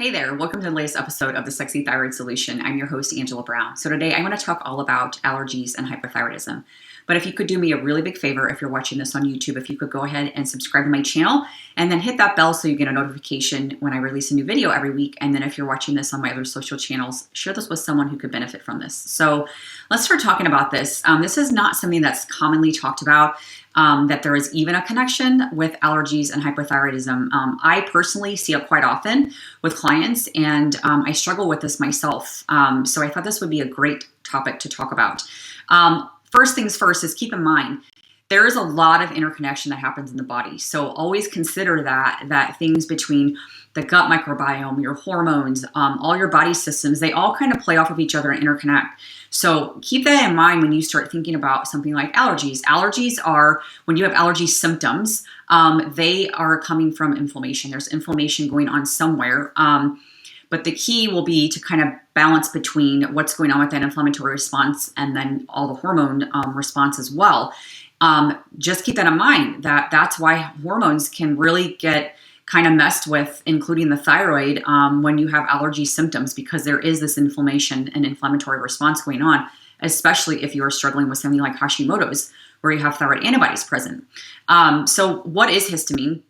Hey there, welcome to the latest episode of the Sexy Thyroid Solution. I'm your host, Angela Brown. So today I want to talk all about allergies and hypothyroidism. But if you could do me a really big favor, if you're watching this on YouTube, if you could go ahead and subscribe to my channel and then hit that bell so you get a notification when I release a new video every week. And then if you're watching this on my other social channels, share this with someone who could benefit from this. So let's start talking about this. This is not something that's commonly talked about. That there is even a connection with allergies and hypothyroidism. I personally see it quite often with clients, and I struggle with this myself. So I thought this would be a great topic to talk about. First things first is keep in mind, there is a lot of interconnection that happens in the body. So always consider that things between the gut microbiome, your hormones, all your body systems, they all kind of play off of each other and interconnect. So keep that in mind when you start thinking about something like allergies. Allergies are when you have allergy symptoms, they are coming from inflammation. There's inflammation going on somewhere. But the key will be to kind of balance between what's going on with that inflammatory response and then all the hormone response as well. Just keep that in mind, that's why hormones can really get kind of messed with, including the thyroid, when you have allergy symptoms, because there is this inflammation and inflammatory response going on, especially if you are struggling with something like Hashimoto's, where you have thyroid antibodies present. So what is histamine?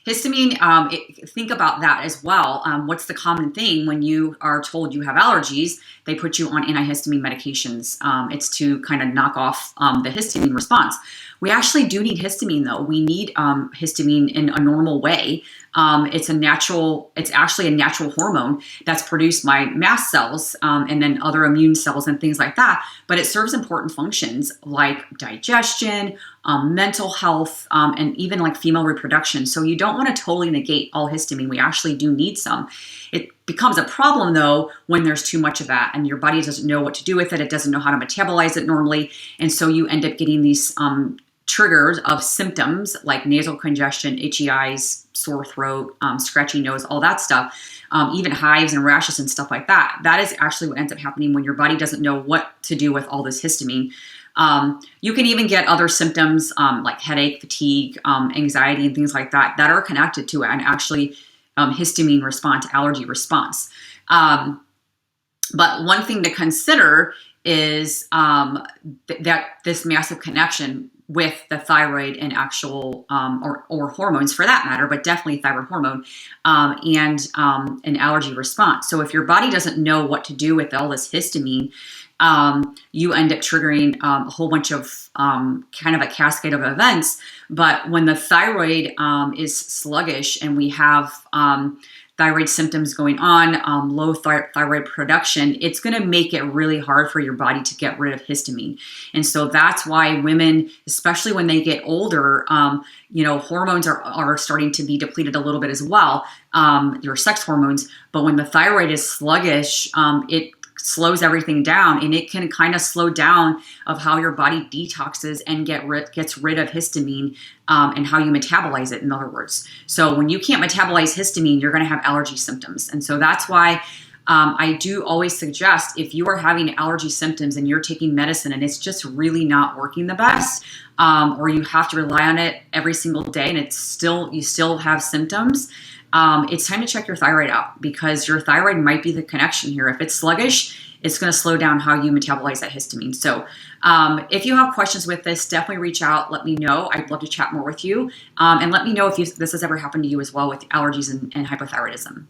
Think about that as well. What's the common thing when you are told you have allergies? They put you on antihistamine medications. It's to kind of knock off the histamine response. We actually do need histamine, though. We need histamine in a normal way. It's actually a natural hormone that's produced by mast cells and then other immune cells and things like that. But it serves important functions like digestion, mental health, and even like female reproduction. So you don't want to totally negate all histamine. We actually do need some. It becomes a problem, though, when there's too much of that and your body doesn't know what to do with it. It doesn't know how to metabolize it normally. And so you end up getting these triggers of symptoms like nasal congestion, itchy eyes, sore throat, scratchy nose, all that stuff, even hives and rashes and stuff like that. That is actually what ends up happening when your body doesn't know what to do with all this histamine. You can even get other symptoms like headache, fatigue, anxiety, and things like that are connected to an actually histamine response, allergy response. But one thing to consider is that this massive connection with the thyroid and actual or hormones for that matter, but definitely thyroid hormone and an allergy response. So if your body doesn't know what to do with all this histamine, you end up triggering a whole bunch of kind of a cascade of events. But when the thyroid is sluggish and we have thyroid symptoms going on, low thyroid production, it's going to make it really hard for your body to get rid of histamine. And so that's why women, especially when they get older, hormones are starting to be depleted a little bit as well, your sex hormones. But when the thyroid is sluggish, it slows everything down, and it can kind of slow down of how your body detoxes and gets rid of histamine and how you metabolize it, in other words. So when you can't metabolize histamine, you're going to have allergy symptoms. And so that's why I do always suggest, if you are having allergy symptoms and you're taking medicine and it's just really not working the best, or you have to rely on it every single day and you still have symptoms, it's time to check your thyroid out, because your thyroid might be the connection here. If it's sluggish, it's going to slow down how you metabolize that histamine. So if you have questions with this, definitely reach out. Let me know. I'd love to chat more with you. And let me know if this has ever happened to you as well with allergies and hypothyroidism.